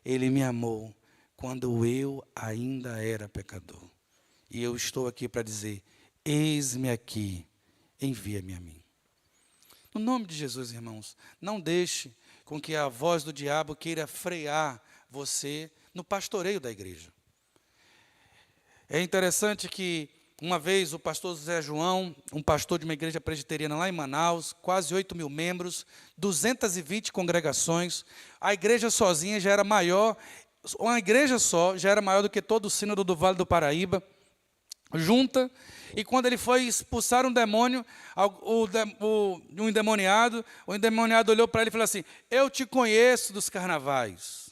Ele me amou quando eu ainda era pecador. E eu estou aqui para dizer, eis-me aqui, envia-me a mim. No nome de Jesus, irmãos, não deixe com que a voz do diabo queira frear você no pastoreio da igreja. É interessante que, uma vez, o pastor José João, um pastor de uma igreja presbiteriana lá em Manaus, quase 8.000 membros, 220 congregações, a igreja sozinha já era maior, uma igreja só já era maior do que todo o sínodo do Vale do Paraíba, junta, e quando ele foi expulsar um demônio, um endemoniado, o endemoniado olhou para ele e falou assim, eu te conheço dos carnavais.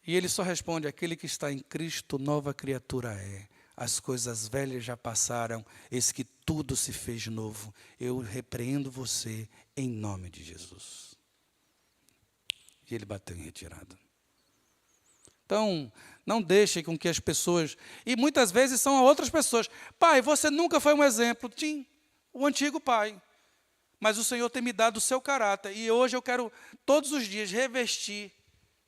E ele só responde, aquele que está em Cristo, nova criatura é. As coisas velhas já passaram, eis que tudo se fez novo. Eu repreendo você em nome de Jesus. E ele bateu em retirada. Então, não deixe com que as pessoas, e muitas vezes são outras pessoas, pai, você nunca foi um exemplo, Tim, o antigo pai, mas o Senhor tem me dado o seu caráter, e hoje eu quero todos os dias revestir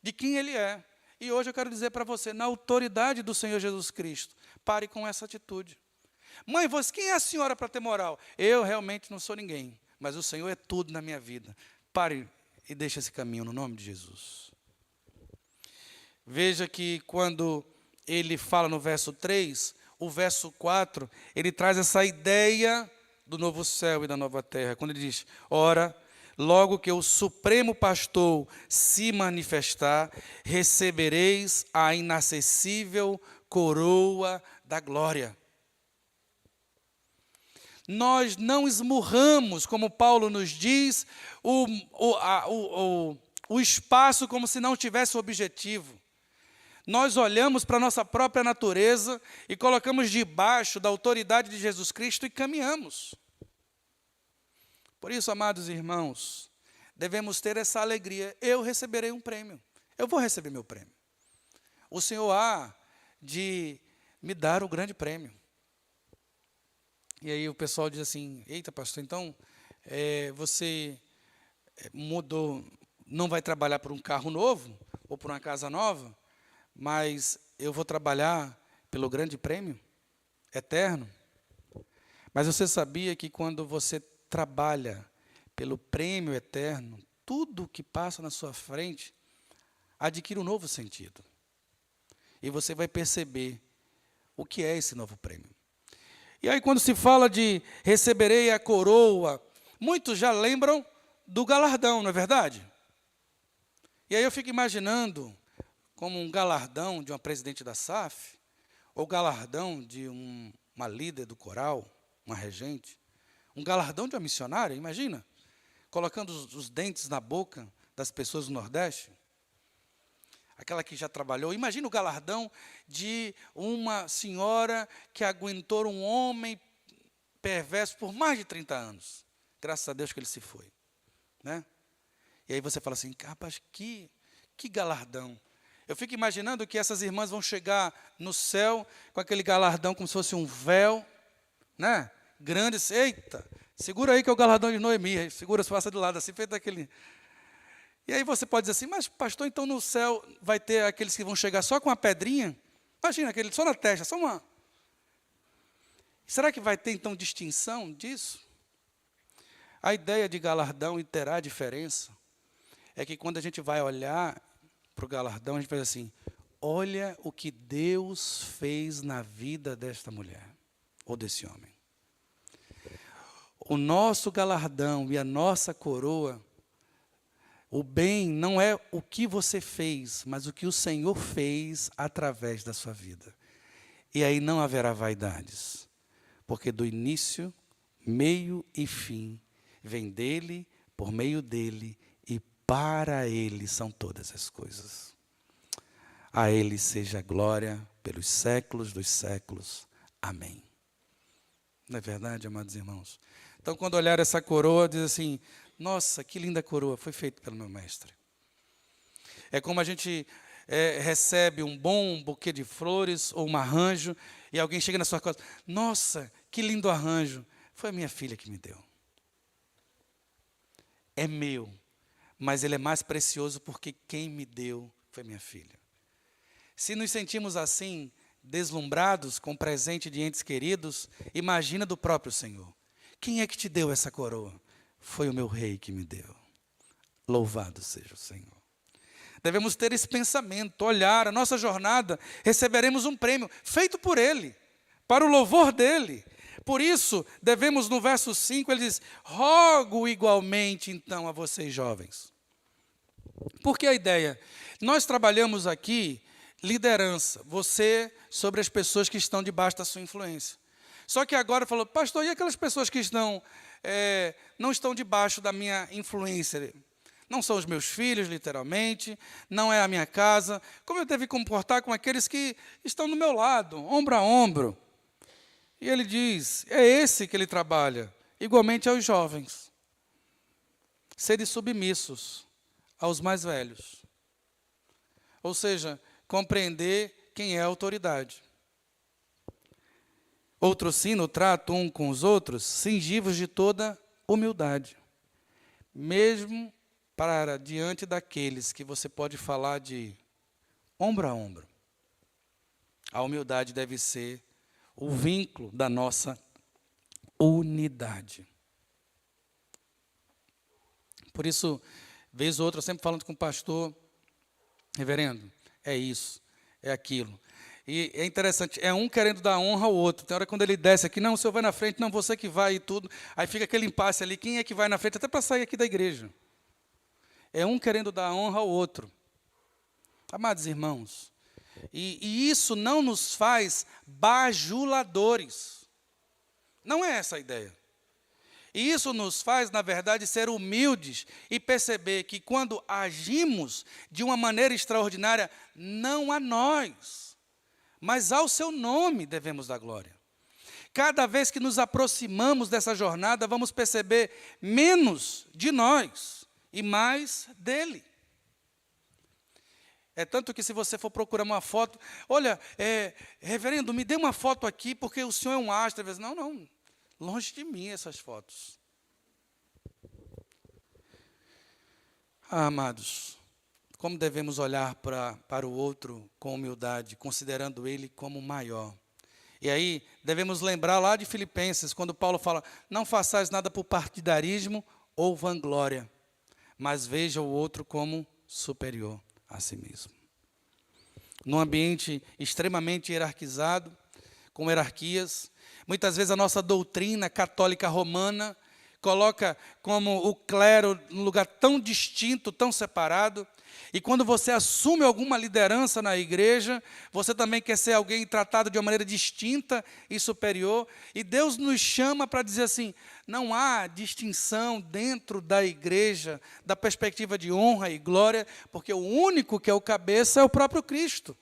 de quem Ele é, e hoje eu quero dizer para você, na autoridade do Senhor Jesus Cristo, pare com essa atitude. Mãe, quem é a senhora para ter moral? Eu realmente não sou ninguém, mas o Senhor é tudo na minha vida. Pare e deixe esse caminho no nome de Jesus. Veja que quando ele fala no verso 3, o verso 4, ele traz essa ideia do novo céu e da nova terra. Quando ele diz, ora, logo que o Supremo Pastor se manifestar, recebereis a inacessível coroa da glória. Nós não esmurramos, como Paulo nos diz, o espaço como se não tivesse objetivo. Nós olhamos para a nossa própria natureza e colocamos debaixo da autoridade de Jesus Cristo e caminhamos. Por isso, amados irmãos, devemos ter essa alegria. Eu receberei um prêmio. Eu vou receber meu prêmio. O Senhor há de me dar o grande prêmio. E aí o pessoal diz assim, eita pastor, então você mudou, não vai trabalhar por um carro novo ou por uma casa nova? Mas eu vou trabalhar pelo grande prêmio eterno. Mas você sabia que quando você trabalha pelo prêmio eterno, tudo que passa na sua frente adquire um novo sentido. E você vai perceber o que é esse novo prêmio. E aí quando se fala de receberei a coroa, muitos já lembram do galardão, não é verdade? E aí eu fico imaginando como um galardão de uma presidente da SAF, ou galardão de uma líder do coral, uma regente, um galardão de uma missionária, imagina, colocando os dentes na boca das pessoas do Nordeste, aquela que já trabalhou, imagina o galardão de uma senhora que aguentou um homem perverso por mais de 30 anos, graças a Deus que ele se foi, né? E aí você fala assim, rapaz, que galardão. Eu fico imaginando que essas irmãs vão chegar no céu com aquele galardão como se fosse um véu, né? Grande, eita, segura aí que é o galardão de Noemi, segura, passa do lado assim, feito aquele. E aí você pode dizer assim, mas pastor, então no céu vai ter aqueles que vão chegar só com uma pedrinha? Imagina, aquele só na testa, só uma. Será que vai ter então distinção disso? A ideia de galardão, e terá diferença, é que quando a gente vai olhar para o galardão, a gente faz assim, olha o que Deus fez na vida desta mulher, ou desse homem. O nosso galardão e a nossa coroa, o bem não é o que você fez, mas o que o Senhor fez através da sua vida. E aí não haverá vaidades, porque do início, meio e fim, vem dele, por meio dele e para ele são todas as coisas. A ele seja a glória pelos séculos dos séculos. Amém. Não é verdade, amados irmãos? Então, quando olhar essa coroa, diz assim, nossa, que linda coroa, foi feita pelo meu mestre. É como a gente recebe um bom buquê de flores ou um arranjo, e alguém chega na sua casa, nossa, que lindo arranjo, foi a minha filha que me deu. É meu, mas ele é mais precioso porque quem me deu foi minha filha. Se nos sentimos assim, deslumbrados com o presente de entes queridos, imagina do próprio Senhor. Quem é que te deu essa coroa? Foi o meu rei que me deu. Louvado seja o Senhor. Devemos ter esse pensamento, olhar a nossa jornada, receberemos um prêmio feito por Ele, para o louvor dEle. Por isso, devemos, no verso 5, ele diz, rogo igualmente, então, a vocês jovens. Porque a ideia, nós trabalhamos aqui liderança, você sobre as pessoas que estão debaixo da sua influência. Só que agora falou, pastor, e aquelas pessoas que não estão debaixo da minha influência? Não são os meus filhos, literalmente, não é a minha casa. Como eu devo me comportar com aqueles que estão do meu lado, ombro a ombro? E ele diz, é esse que ele trabalha, igualmente aos jovens. Serem submissos aos mais velhos. Ou seja, compreender quem é a autoridade. Outro sino, trato um com os outros, cingivos de toda humildade. Mesmo para diante daqueles que você pode falar de ombro a ombro. A humildade deve ser o vínculo da nossa unidade. Por isso, vez ou outra, eu sempre falando com o pastor, reverendo, é isso, é aquilo. E é interessante, é um querendo dar honra ao outro. Tem hora quando ele desce aqui, não, o senhor vai na frente, não, você que vai e tudo. Aí fica aquele impasse ali, quem é que vai na frente, até para sair aqui da igreja. É um querendo dar honra ao outro. Amados irmãos, e isso não nos faz bajuladores. Não é essa a ideia. E isso nos faz, na verdade, ser humildes e perceber que quando agimos de uma maneira extraordinária, não a nós, mas ao seu nome devemos dar glória. Cada vez que nos aproximamos dessa jornada, vamos perceber menos de nós e mais dele. É tanto que se você for procurar uma foto, olha, reverendo, me dê uma foto aqui, porque o senhor é um astro. Não, longe de mim essas fotos. Amados, como devemos olhar para o outro com humildade, considerando ele como maior. E aí, devemos lembrar lá de Filipenses, quando Paulo fala, não façais nada por partidarismo ou vanglória, mas veja o outro como superior a si mesmo. Num ambiente extremamente hierarquizado, com hierarquias, muitas vezes a nossa doutrina católica romana coloca como o clero num lugar tão distinto, tão separado. E quando você assume alguma liderança na igreja, você também quer ser alguém tratado de uma maneira distinta e superior. E Deus nos chama para dizer assim, não há distinção dentro da igreja, da perspectiva de honra e glória, porque o único que é o cabeça é o próprio Cristo.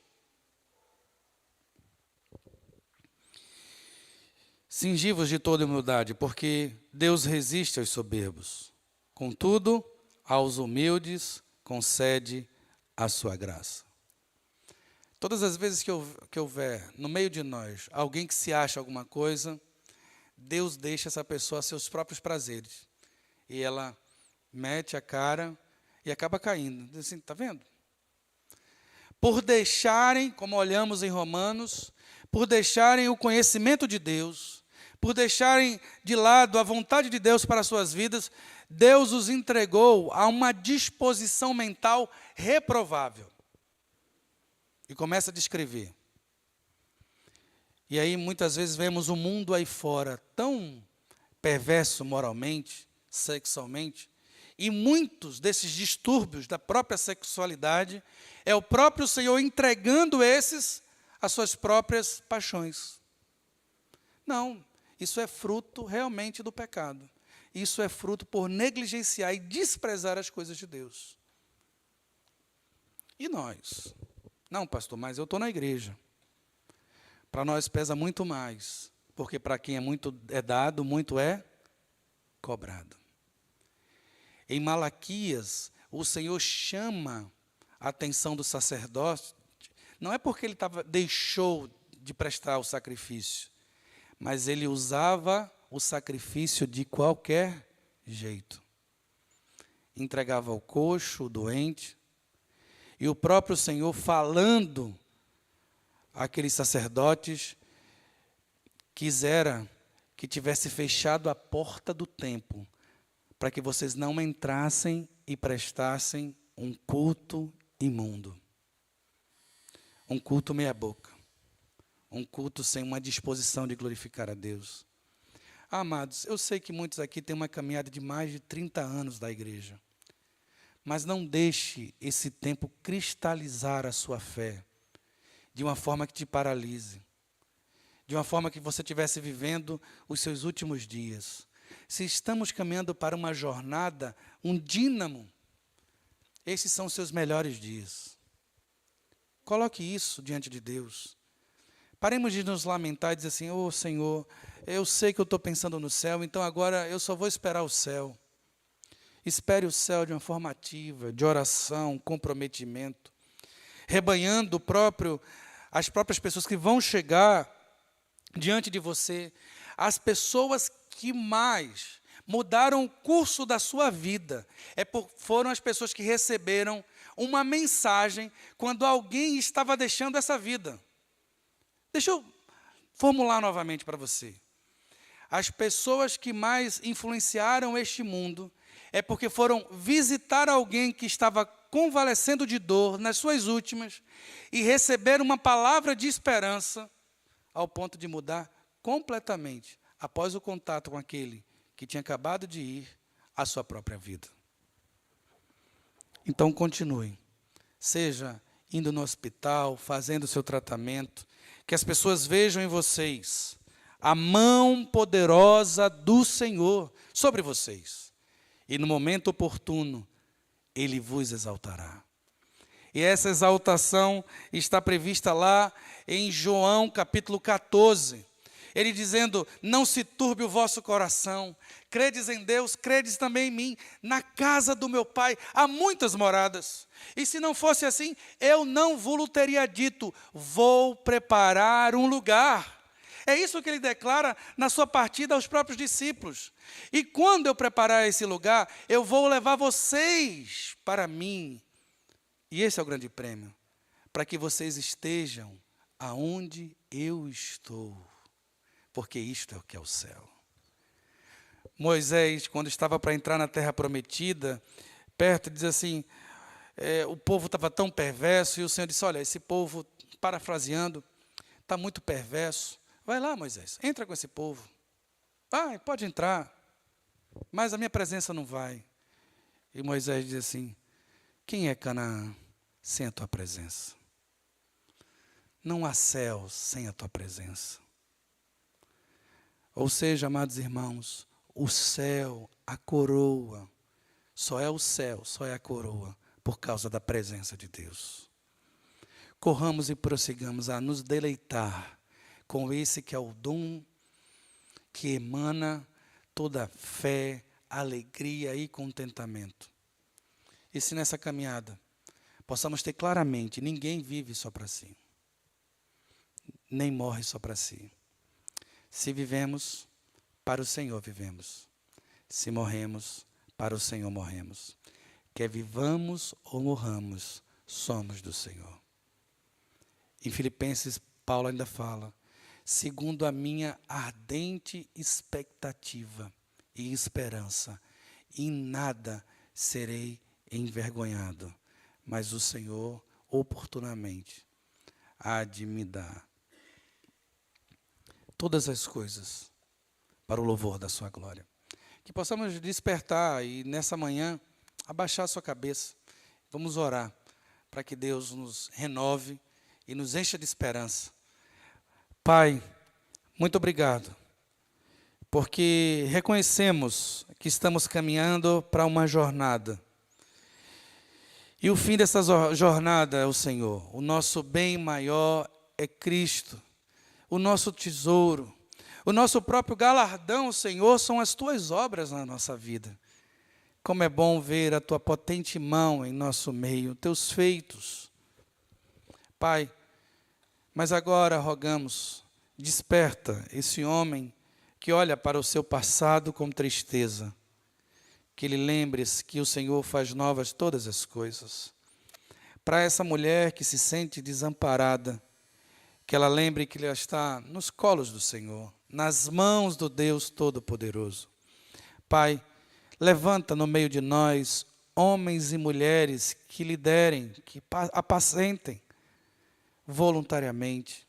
Cingivos de toda humildade, porque Deus resiste aos soberbos. Contudo, aos humildes concede a sua graça. Todas as vezes que houver no meio de nós alguém que se acha alguma coisa, Deus deixa essa pessoa a seus próprios prazeres. E ela mete a cara E acaba caindo. Diz assim, está vendo? Por deixarem, como olhamos em Romanos, por deixarem o conhecimento de Deus, por deixarem de lado a vontade de Deus para as suas vidas, Deus os entregou a uma disposição mental reprovável. E começa a descrever. E aí, muitas vezes, vemos o mundo aí fora tão perverso moralmente, sexualmente, e muitos desses distúrbios da própria sexualidade é o próprio Senhor entregando esses às suas próprias paixões. Não, isso é fruto realmente do pecado. Isso é fruto por negligenciar e desprezar as coisas de Deus. E nós? Não, pastor, mas eu estou na igreja. Para nós pesa muito mais, porque para quem muito é dado, muito é cobrado. Em Malaquias, o Senhor chama a atenção do sacerdote, não é porque ele deixou de prestar o sacrifício, mas ele usava o sacrifício de qualquer jeito. Entregava o coxo, o doente, e o próprio Senhor falando àqueles sacerdotes, quisera que tivesse fechado a porta do templo, para que vocês não entrassem e prestassem um culto imundo. Um culto meia boca. Um culto sem uma disposição de glorificar a Deus. Amados, eu sei que muitos aqui têm uma caminhada de mais de 30 anos da igreja. Mas não deixe esse tempo cristalizar a sua fé de uma forma que te paralise. De uma forma que você estivesse vivendo os seus últimos dias. Se estamos caminhando para uma jornada, um dínamo, esses são os seus melhores dias. Coloque isso diante de Deus. Paremos de nos lamentar e dizer assim, ô Senhor, eu sei que eu estou pensando no céu, então agora eu só vou esperar o céu. Espere o céu de uma forma ativa, de oração, comprometimento, rebanhando as próprias pessoas que vão chegar diante de você, as pessoas que mais mudaram o curso da sua vida, foram as pessoas que receberam uma mensagem quando alguém estava deixando essa vida. Deixa eu formular novamente para você. As pessoas que mais influenciaram este mundo é porque foram visitar alguém que estava convalescendo de dor nas suas últimas e receberam uma palavra de esperança ao ponto de mudar completamente, após o contato com aquele que tinha acabado de ir, a sua própria vida. Então continue, seja indo no hospital, fazendo o seu tratamento, que as pessoas vejam em vocês a mão poderosa do Senhor sobre vocês. E no momento oportuno, Ele vos exaltará. E essa exaltação está prevista lá em João capítulo 14. Ele dizendo, não se turbe o vosso coração, credes em Deus, credes também em mim, na casa do meu Pai há muitas moradas. E se não fosse assim, eu não vos teria dito, vou preparar um lugar. É isso que ele declara na sua partida aos próprios discípulos. E quando eu preparar esse lugar, eu vou levar vocês para mim. E esse é o grande prêmio, para que vocês estejam aonde eu estou, porque isto é o que é o céu. Moisés, quando estava para entrar na terra prometida, perto, diz assim, o povo estava tão perverso, e o Senhor disse, olha, esse povo, parafraseando, está muito perverso. Vai lá, Moisés, entra com esse povo. Vai, pode entrar, mas a minha presença não vai. E Moisés diz assim, quem é Canaã sem a tua presença? Não há céu sem a tua presença. Ou seja, amados irmãos, o céu, a coroa, só é o céu, só é a coroa, por causa da presença de Deus. Corramos e prossigamos a nos deleitar com esse que é o dom que emana toda fé, alegria e contentamento. E se nessa caminhada possamos ter claramente, ninguém vive só para si, nem morre só para si. Se vivemos, para o Senhor vivemos. Se morremos, para o Senhor morremos. quer vivamos ou morramos, somos do Senhor. Em Filipenses, Paulo ainda fala, segundo a minha ardente expectativa e esperança, em nada serei envergonhado, mas o Senhor oportunamente há de me dar todas as coisas para o louvor da sua glória. Que possamos despertar e nessa manhã abaixar a sua cabeça. Vamos orar para que Deus nos renove e nos encha de esperança. Pai, muito obrigado, porque reconhecemos que estamos caminhando para uma jornada. E o fim dessa jornada é o Senhor. O nosso bem maior é Cristo. O nosso tesouro, o nosso próprio galardão, Senhor, são as tuas obras na nossa vida. Como é bom ver a tua potente mão em nosso meio, teus feitos. Pai, mas agora rogamos, desperta esse homem que olha para o seu passado com tristeza. Que ele lembre-se que o Senhor faz novas todas as coisas. Para essa mulher que se sente desamparada, que ela lembre que ela está nos colos do Senhor, nas mãos do Deus Todo-Poderoso. Pai, levanta no meio de nós homens e mulheres que liderem, que apacentem voluntariamente.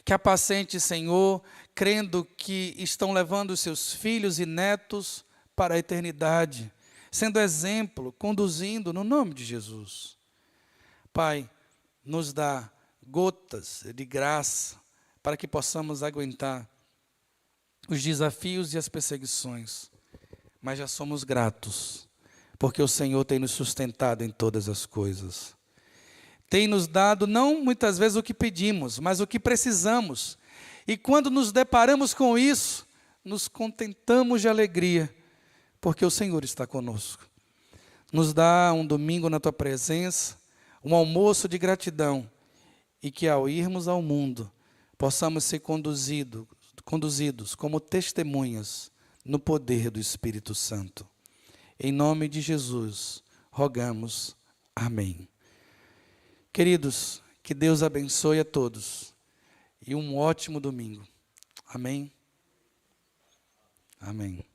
Que apacente, Senhor, crendo que estão levando os seus filhos e netos para a eternidade, sendo exemplo, conduzindo no nome de Jesus. Pai, nos dá gotas de graça para que possamos aguentar os desafios e as perseguições, mas já somos gratos, porque o Senhor tem nos sustentado em todas as coisas. Tem nos dado não muitas vezes o que pedimos, mas o que precisamos. E quando nos deparamos com isso, nos contentamos de alegria, porque o Senhor está conosco. Nos dá um domingo na tua presença, um almoço de gratidão, e que ao irmos ao mundo, possamos ser conduzidos como testemunhas no poder do Espírito Santo. Em nome de Jesus, rogamos. Amém. Queridos, que Deus abençoe a todos e um ótimo domingo. Amém? Amém.